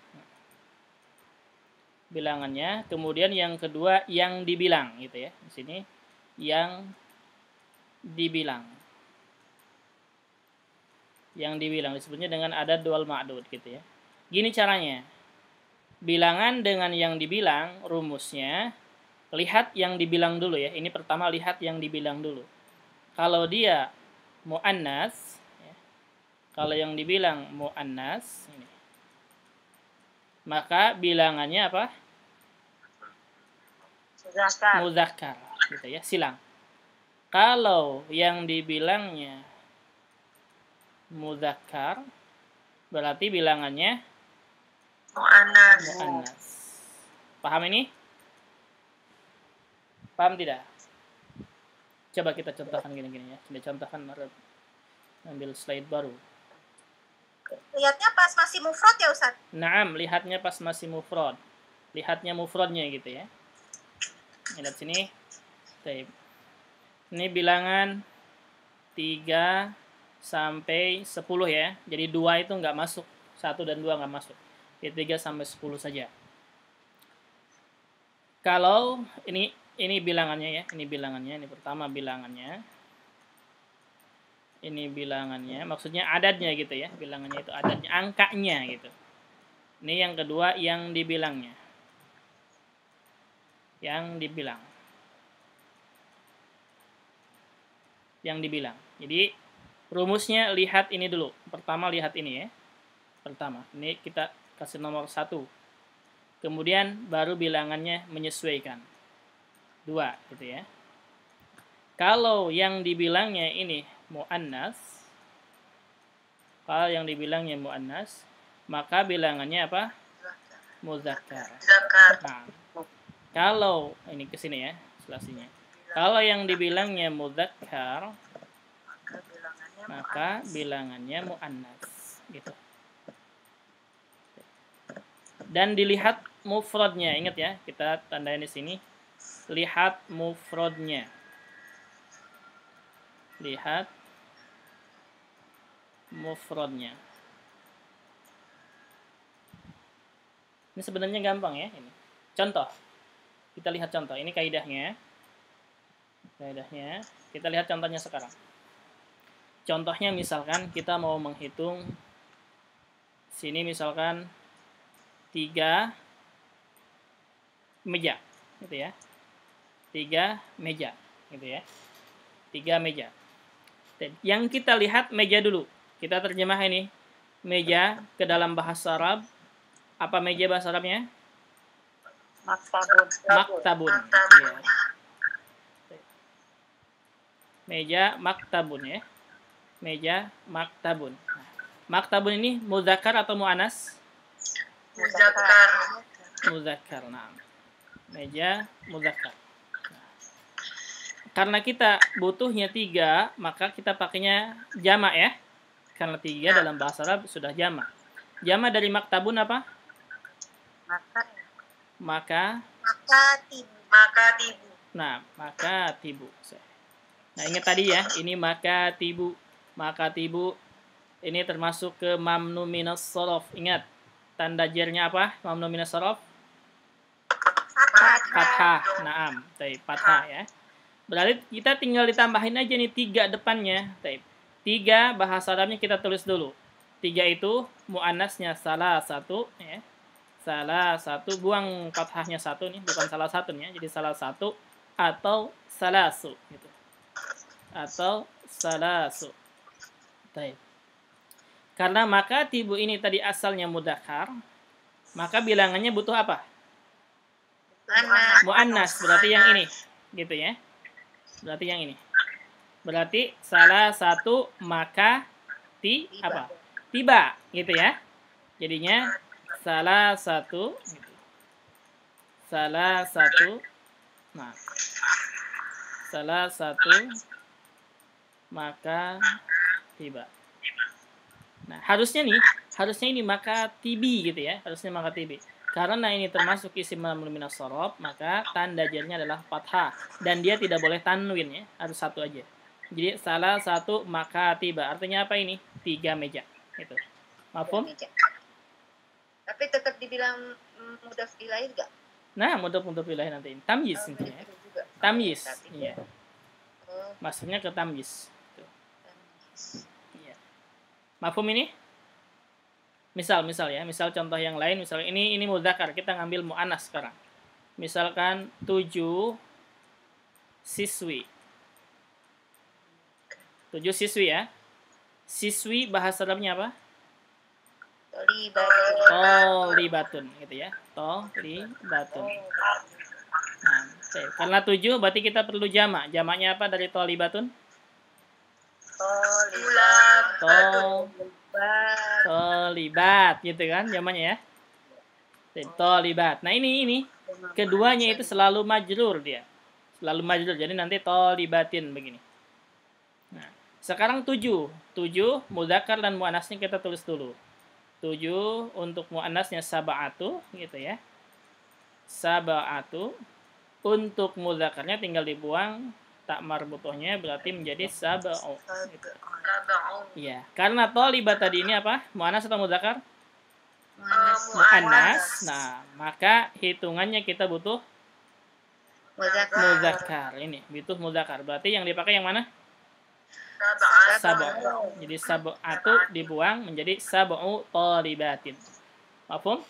Kemudian yang kedua yang dibilang gitu ya. Di sini yang dibilang. Yang dibilang disebutnya dengan adad wal ma'dud gitu ya. Gini caranya. Bilangan dengan yang dibilang rumusnya, lihat yang dibilang dulu ya. Ini pertama lihat yang dibilang dulu. Kalau dia muannas, ya, kalau yang dibilang muannas ini, maka bilangannya apa? Muzakkar gitu ya, silang. Kalau yang dibilangnya muzakkar, berarti bilangannya muannas. Paham ini? Paham tidak? Coba kita contohkan gini-gini ya. Kita contohkan, ambil slide baru. Lihatnya pas masih mufrad ya Ustaz? Naam, lihatnya pas masih mufrad. Lihatnya mufradnya gitu ya. Lihat sini. Baik. Ini bilangan 3 sampai 10 ya. Jadi 2 itu nggak masuk. 1 dan 2 nggak masuk. Jadi 3 sampai 10 saja. Kalau ini bilangannya ya. Ini bilangannya. Ini pertama bilangannya. Ini bilangannya. Maksudnya adadnya gitu ya. Bilangannya itu adadnya. Angkanya gitu. Ini yang kedua yang dibilangnya. Yang dibilang. Yang dibilang. Jadi rumusnya lihat ini dulu. Pertama lihat ini ya. Pertama. Ini kita kasih nomor 1. Kemudian baru bilangannya menyesuaikan. 2 gitu ya. Kalau yang dibilangnya ini muannas. Kalau yang dibilangnya muannas, maka bilangannya apa? Muzakkar. Nah, kalau ini ke sini ya. translasinya. Kalau yang dibilangnya mudzakkar, maka bilangannya muannas gitu. Dan dilihat mufradnya, ingat ya, kita tandain di sini. Lihat mufradnya. Lihat mufradnya. Ini sebenarnya gampang ya ini. Contoh. Kita lihat contoh. Ini kaidahnya. Kaidahnya. Kita lihat contohnya sekarang. Contohnya misalkan kita mau menghitung sini misalkan 3 meja gitu ya. 3 meja gitu ya. 3 meja. Yang kita lihat meja dulu. Kita terjemah ini. Meja ke dalam bahasa Arab. Apa meja bahasa Arabnya? Maktabun. Maktabun. Iya. Meja maktabun ya. Meja maktabun. Nah, maktabun ini muzakkar atau muannas? Muzakkar. Muzakkar. Nah. Meja muzakkar. Nah, karena kita butuhnya 3, maka kita pakainya jamak ya. Karena 3 dalam bahasa Arab sudah jamak. Jamak dari maktabun apa? Maka tibu. Nah, maka tibu. Nah, ingat tadi ya, ini maka tibu. Maka tibu ini termasuk ke mamnu minas shorof. Ingat, tanda jernya apa? Mamnu minas shorof? Fathah. Naam, taib, fathah ya. Berarti kita tinggal ditambahin aja nih 3 depannya. Taib. 3 bahasa Arabnya kita tulis dulu. 3 itu muannasnya salah satu ya. Salah satu, buang fathahnya 1 nih, bukan salah satunya, jadi salah satu atau salasu gitu. Atau salasu. Baik. Karena maka tibu ini tadi asalnya mudzakkar, maka bilangannya butuh apa? Muannas, berarti yang ini, gitu ya. Berarti yang ini. Berarti salah satu maka apa? Tiba, gitu ya. Jadinya salah satu gitu. Salah satu maka tiba. Nah, harusnya ini maka tibi gitu ya. Harusnya maka tibi. Karena ini termasuk isim mamnu minas shorof, maka tanda jarnya adalah fathah dan dia tidak boleh tanwin ya, harus satu aja. Jadi salah satu maka tiba. Artinya apa ini? 3 meja. Gitu. Mafhum? Tapi tetap dibilang mudhaf ilaih enggak? Nah, mudhaf ilaih nanti. Tamyiz intinya. Tamyiz. Iya. Maksudnya ke tamyiz. Iya. Mafhum ini? Misal ya, misal contoh yang lain, misal ini mudzakkar, kita ngambil muannas sekarang. Misalkan 7 siswi. 7 siswi ya. Siswi bahasa Arabnya apa? Tolibatun gitu ya. Tolibatun. Nah, karena 7 berarti kita perlu jamak. Jamaknya apa dari tolibatun? Tolibat gitu kan jamaknya ya. Tolibat. Nah, ini keduanya itu selalu majrur dia. Selalu majrur. Jadi nanti tolibatin begini. Nah, sekarang 7 mudzakkar dan muannasnya kita tulis dulu. 7 untuk muannasnya sab'atu gitu ya. Sab'atu. Untuk mudzakarnya tinggal dibuang tak marbutohnya berarti menjadi sab'u. Gitu. Iya, karena tholibat tadi ini apa? Muannas atau mudzakar? Muannas. Nah, maka hitungannya kita butuh mudzakar. Ini butuh mudzakar. Berarti yang dipakai yang mana? Sab'u. Jadi sab'atu dibuang menjadi sab'u tholibatin. Mafhum?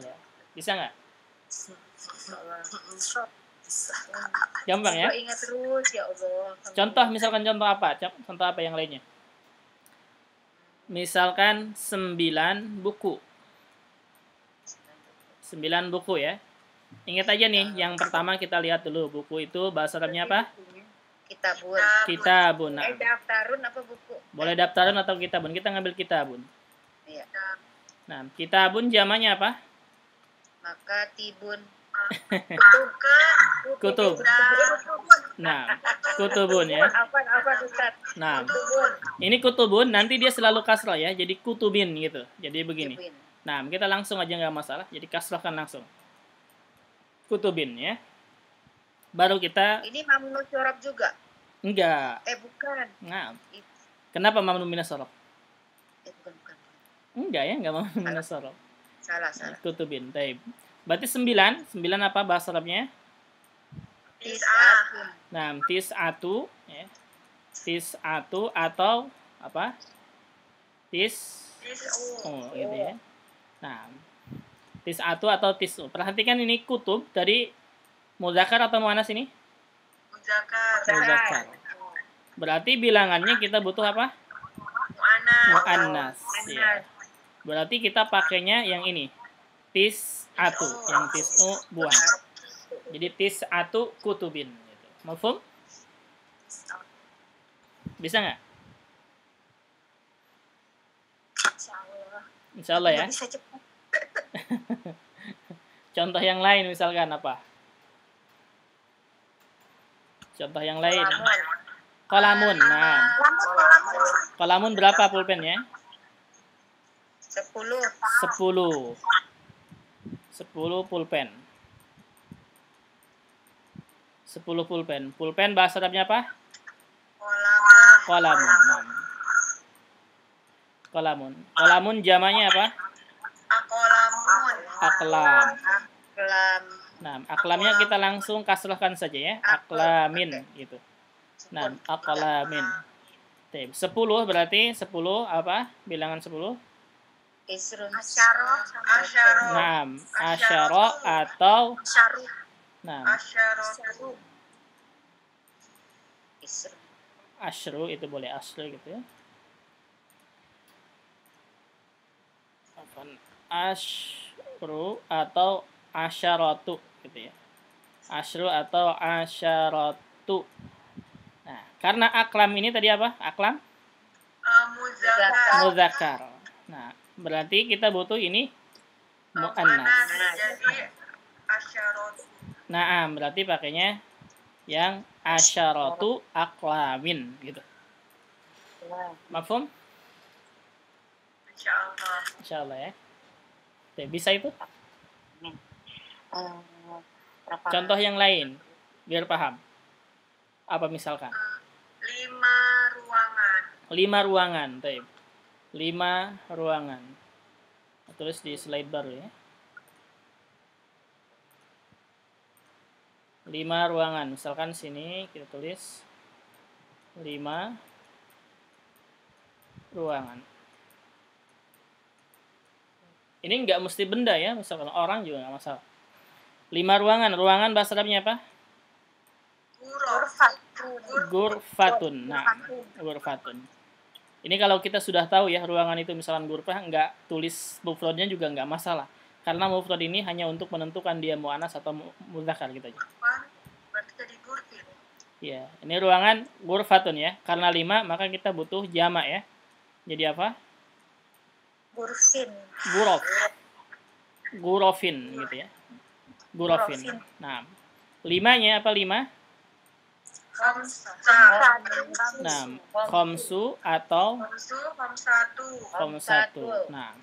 Ya. Bisa nggak? Gampang ya? Ingat terus ya Allah. Contoh misalkan contoh apa? Contoh apa yang lainnya? Misalkan 9 buku. 9 buku ya. Ingat aja nih, yang pertama kita lihat dulu buku itu bahasa Arabnya apa? Kitabun. Nah. Daftarun apa buku? Boleh daftarun atau kitabun. Kita ngambil kitabun. Iya. Nah, kitabun jamaknya apa? Maka tibun. Bukan. Kutub. Nah, kutubun ya. Apa Ustaz? Nah, Kutubun. ini kutubun nanti dia selalu kasrah ya. Jadi kutubin gitu. Jadi begini. Kutubin. Nah, kita langsung aja nggak masalah. Jadi kasrahkan langsung. Kutubin ya. Baru kita Ini mamnu syarab juga. enggak. Bukan. Nah, kenapa mamnu minas sorof? Bukan. Enggak ya, enggak mamnu minas sorof. Salah. Kutubin. Taib. Berarti 9 apa bahasa Arabnya? Tis'ah. Nah, tis'atu ya. Tis'atu atau apa? Tis'u. Gitu ya. Nah, tis'atu atau tis'u. Perhatikan ini kutub dari muzakkar atau muannas ini? Muzakkar. Berarti bilangannya kita butuh apa? Muannas. Ya. Berarti kita pakainya yang ini. Tis'atu, yang tis'u buang. Jadi tis'atu kutubin gitu. Mafhum? Bisa nggak? Insya Allah ya. Bisa cepat. Contoh yang lain misalkan apa? Contoh yang lain. Kolamun. Nah, kolamun berapa pulpennya? 10. 10 pulpen. 10 pulpen. Pulpen bahasa Arabnya apa? Kolamun. Nah. Kolamun. Kolamun jamaknya apa? Aklam. Nah, aklamnya kita langsung kasrahkan saja ya. Aklamin gitu. Nah, aklamin. 10 berarti 10 apa? Bilangan 10? Isrun. Asyara sama Nah, asyara atau syaru. nah, Isrun. asyru itu boleh asyru gitu ya. Asyru atau asyaratu gitu ya. Asyru atau asyaratu. Nah, karena aklam ini tadi apa? Aklam muzakkar. Nah, berarti kita butuh ini muannas. Nah, berarti pakainya yang asyaratu aklamin gitu. Mafhum? Insyaallah ya. Oke, bisa itu? Contoh yang lain biar paham. Apa misalkan? 5 ruangan. Baik. 5 ruangan. Tulis di slide baru ya. 5 ruangan. Misalkan sini kita tulis 5 ruangan. Ini nggak mesti benda ya, misalkan orang juga nggak masalah. 5 ruangan. Ruangan bahasa Arabnya apa? Gurfatun. Nah, gurfatun. Ini kalau kita sudah tahu ya ruangan itu misalkan gurfah, nggak tulis mufradnya juga nggak masalah. Karena mufrad ini hanya untuk menentukan dia muannas atau mudzakkar gitu aja. Berarti jadi gurfin. Ya, ini ruangan gurfatun ya. Karena 5 maka kita butuh jamak ya. Jadi apa? Gurfin. Gurof. Gurofin gitu ya. Gurofin. Nah, 5-nya apa 5? Nah, khomsu atau khomsatu. Nah,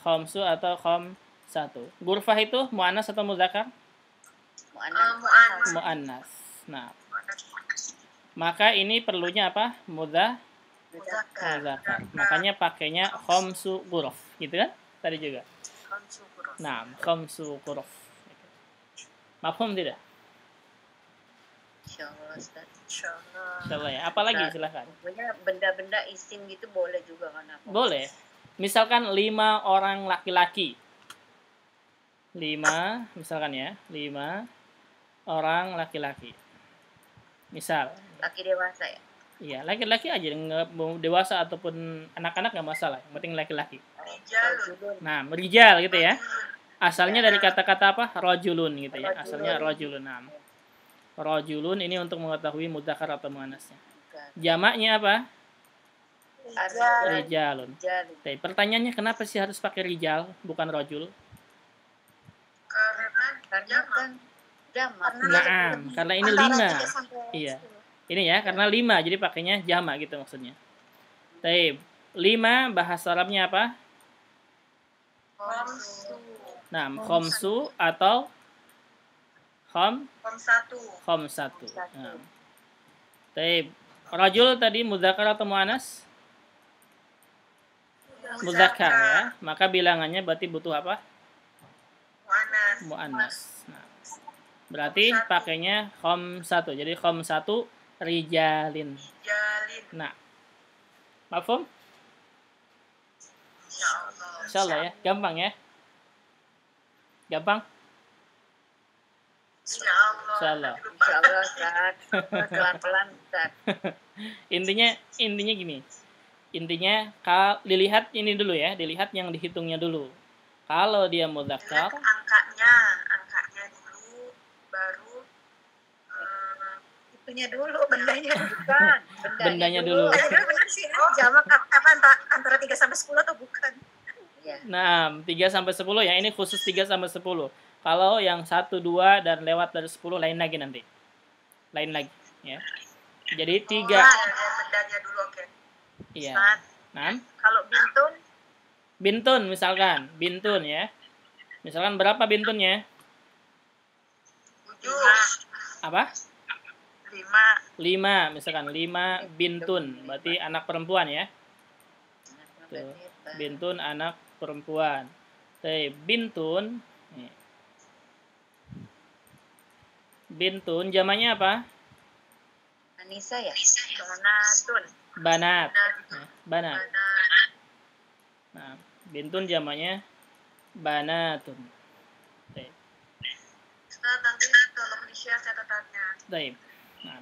khomsu atau khomsatu. Gurfah itu muannas atau muzakkar? Muannas. Nah, maka ini perlunya apa? Muzakkar. Makanya pakainya khomsu guruf, gitu kan? Tadi juga. Nah, khomsu guruf. Mafhum tidak? Insyaallah Ustaz. Insyaallah ya. Apalagi silahkan. Pokoknya benda-benda isim gitu boleh juga kan apa? Boleh. Misalkan 5 orang laki-laki. 5, misalkan ya. 5 orang laki-laki. Misal. Laki dewasa ya? Iya, laki-laki aja. Nggak mau dewasa ataupun anak-anak nggak masalah. Yang penting laki-laki. Nah, rijal gitu ya. Asalnya dari kata-kata apa? Rajulun gitu ya. Asalnya rajulun. Nah. Rajulun ini untuk mengetahui mudzakkar atau muannasnya. Jamaknya apa? Rijalun. Pertanyaannya kenapa sih harus pakai rijal bukan rajul? Karena kan jamak. Naam, karena ini Antara 5. 3 sampai Iya. 10. Ini ya, karena 5 jadi pakainya jamak gitu maksudnya. Taib. 5 bahasa Arabnya apa? Khomsu. Nah, khomsu atau Khomsatu. khomsatu. Nah. Taib. Rajul tadi muzakkar atau muannas? Muzakkar ya. Maka bilangannya berarti butuh apa? Muannas. Muannas. Nah. Berarti pakainya khomsatu. Jadi khomsatu rijalin. Jalin. Nah. Mafhum? Insyaallah. Insyaallah ya. Gampang ya. Gampang? Insyaallah. Insyaallah. Insyaallah Ustaz. Pelan-pelan Ustaz. Intinya gini. Intinya dilihat ini dulu ya, dilihat yang dihitungnya dulu. Kalau dia muzakkar, Angkanya dulu, baru Itunya dulu, bendanya dulu. Bukan. bendanya dulu. Bendanya dulu benar sih. Jamak apa antara 3 sampai 10 atau bukan? Iya. Nah, 3 sampai 10 ya, ini khusus 3 sampai 10. Kalau yang 1, 2 dan lewat dari 10 lain lagi nanti. Lain lagi ya. Jadi 3. bendanya dulu, oke. Iya. Ustaz, Nah, kalau bintun bintun misalkan, bintun ya. Misalkan berapa bintunnya? 7, Apa? 5, 5, misalkan 5 bintun, berarti anak perempuan ya. Tuh. Bintun anak perempuan. Bintun. Nih. Bintun jamannya apa? Anissa ya? banatun, Banat. Ya, banat. banat. Nah, bintun jamannya banatun. Ustaz, nanti tolong di-share catatannya. Baik. Nah.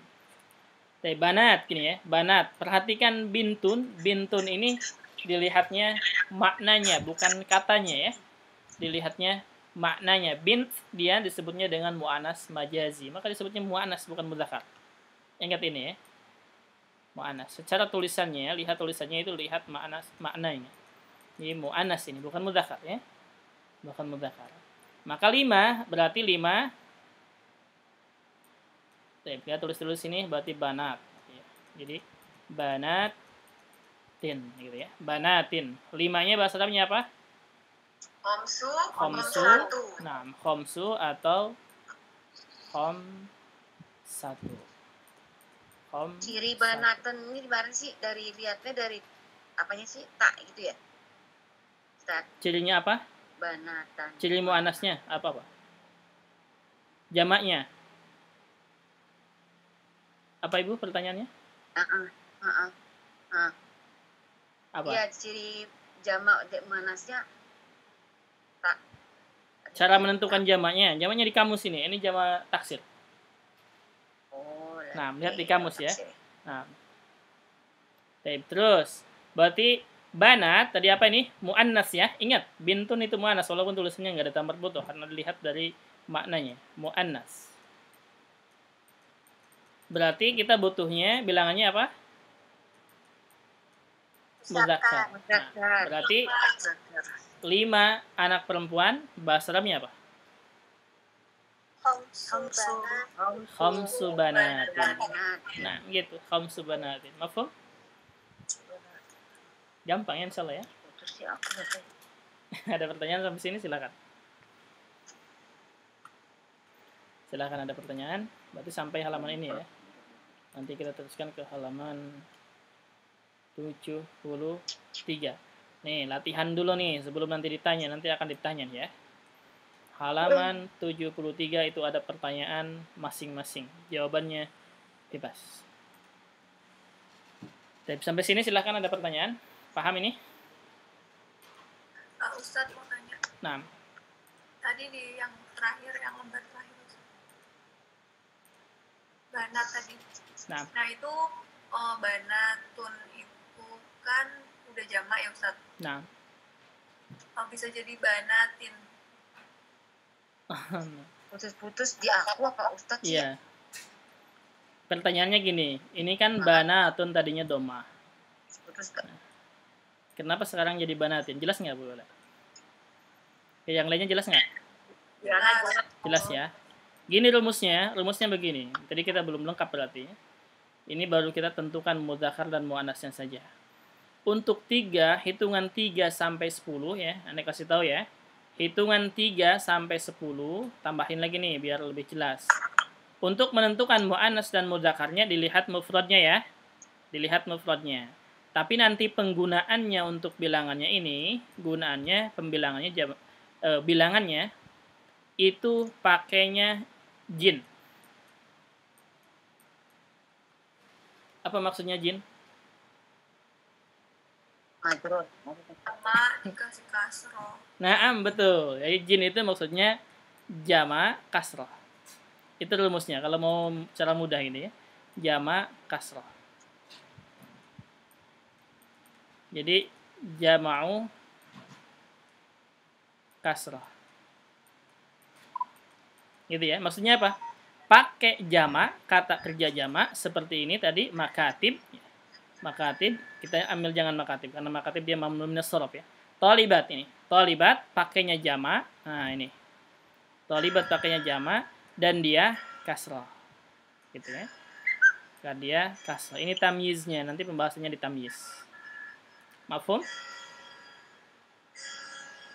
Banat gini ya. Banat. Perhatikan bintun. Bintun ini dilihatnya maknanya bukan katanya ya. Dilihatnya maknanya. Bint dia disebutnya dengan muannas majazi. Maka disebutnya muannas bukan mudzakkar. Ingat ini ya. Muannas. Secara tulisannya, lihat tulisannya itu lihat maknanya. Ini muannas ini bukan mudzakkar ya. Bukan mudzakkar. Maka 5 berarti 5. Kita tulis sini berarti banat. Jadi banatin gitu ya. Banatin. 5-nya bahasa Arabnya apa? Khomsu, Khomsu. khomsatu. Nah, khomsu atau khomsatu. Ciri banatan ini gimana sih? Lihatnya dari apanya sih? Tak gitu ya? Ustaz, Cirinya apa? banatan. Ciri muannasnya apa? Jamaknya. Apa Ibu pertanyaannya? Apa? Iya, ciri jamak manasnya tak. Cara menentukan jamaknya. Jamaknya di kamus ini. Ini jamak taksir. Oh, Nah, lihat di kamus ya. Nah. Terus, berarti banat tadi apa ini? Muannas ya. Ingat, bintun itu muannas walaupun tulisannya nggak ada tambar butuh karena dilihat dari maknanya. Muannas. Berarti kita butuhnya bilangannya apa? Muzakkar. Nah, berarti 5 anak perempuan bahasa Arabnya apa? Khamsu banatin. Nah, gitu. Khamsu banatin. Mafhum? Gampang ya insyaallah ya. Ada pertanyaan sampai sini silakan. Silakan ada pertanyaan. Berarti sampai halaman ini ya. Nanti kita teruskan ke halaman 73. Nih, latihan dulu nih sebelum nanti ditanya. Nanti akan ditanya ya. Halaman 73 itu ada pertanyaan masing-masing. Jawabannya bebas. Sampai sini silakan ada pertanyaan. Paham ini? Ustadz mau tanya. Nah, Tadi di yang terakhir, yang lembar terakhir. Banat tadi. nah, Nah itu banatun itu kan udah jamak ya Ustadz. nah. Bisa jadi banatin. Putus-putus di aku apa Ustadz sih? Iya. Pertanyaannya gini, ini kan banatun tadinya doma. Putus Kak. Kenapa sekarang jadi banatin? Jelas nggak Bu Lola? Yang lainnya jelas nggak? Jelas ya. Gini rumusnya begini. Tadi kita belum lengkap berarti. Ini baru kita tentukan mudzakkar dan muannasnya saja. Untuk 3, hitungan 3 sampai 10 ya. Anda kasih tahu ya. Hitungan 3 sampai 10, tambahin lagi nih biar lebih jelas. Untuk menentukan muannas dan mudzakarnya dilihat mufradnya ya. Dilihat mufradnya. Tapi nanti penggunaannya untuk bilangannya ini, bilangannya itu pakainya jin. Apa maksudnya jin? Sama dikasih kasroh. Naam, betul. Jadi jin itu maksudnya jama kasroh. Itu rumusnya. Kalau mau cara mudah ini ya. Jama kasroh. Jadi jama'u kasroh. Gitu ya. Maksudnya apa? Pakai jama, kata kerja jama seperti ini tadi, makatib. Makatib, kita ambil jangan makatib karena makatib dia mamnu minas shorof ya. Thalibat ini. Thalibat pakainya jama. Nah, ini. Thalibat pakainya jama dan dia kasroh. Gitu ya. Dan dia kasroh. Ini tamyiznya, nanti pembahasannya di tamyiz. Mafhum?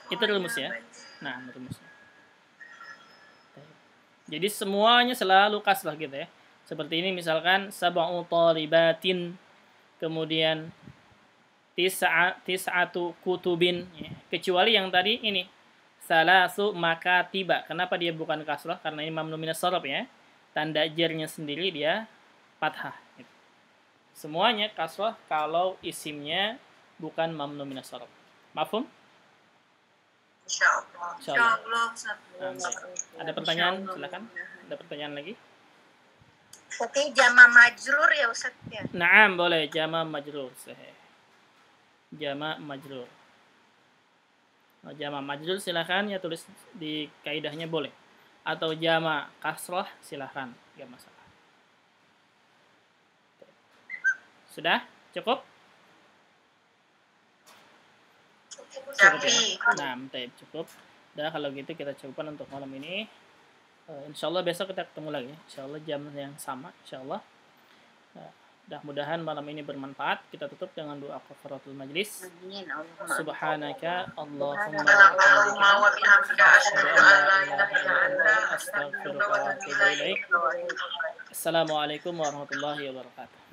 Itu rumus ya. Nah, rumusnya. Jadi semuanya selalu kasrah gitu ya. Seperti ini misalkan sab'u thalibatin, kemudian tis'atu kutubin ya. Kecuali yang tadi ini salasu makatiba. Kenapa dia bukan kasrah? Karena ini mamnu minas shorof ya. Tanda jernya sendiri dia fathah gitu. Semuanya kasrah kalau isimnya bukan mamnu minas shorof. Mafhum? Insyaallah. Ada pertanyaan? Silakan. Ada pertanyaan lagi? Berarti jama majrur ya Ustaz ya? Naam, boleh. Jama majrur. Jama majrur. Jama majrur silakan ya, tulis di kaidahnya boleh. Atau jama kasrah silakan, enggak masalah. Sudah? Cukup? Nah, cukup. Dah kalau gitu kita cukupkan untuk malam ini. Insyaallah besok kita ketemu lagi. Insyaallah jam yang sama. Insyaallah. Mudah-mudahan malam ini bermanfaat. Kita tutup dengan doa kafaratul majlis. Subhanaka Allahumma wa bihamdika asyhadu an la ilaha illa anta astaghfiruka wa atubu ilaik. Assalamualaikum warahmatullahi wabarakatuh.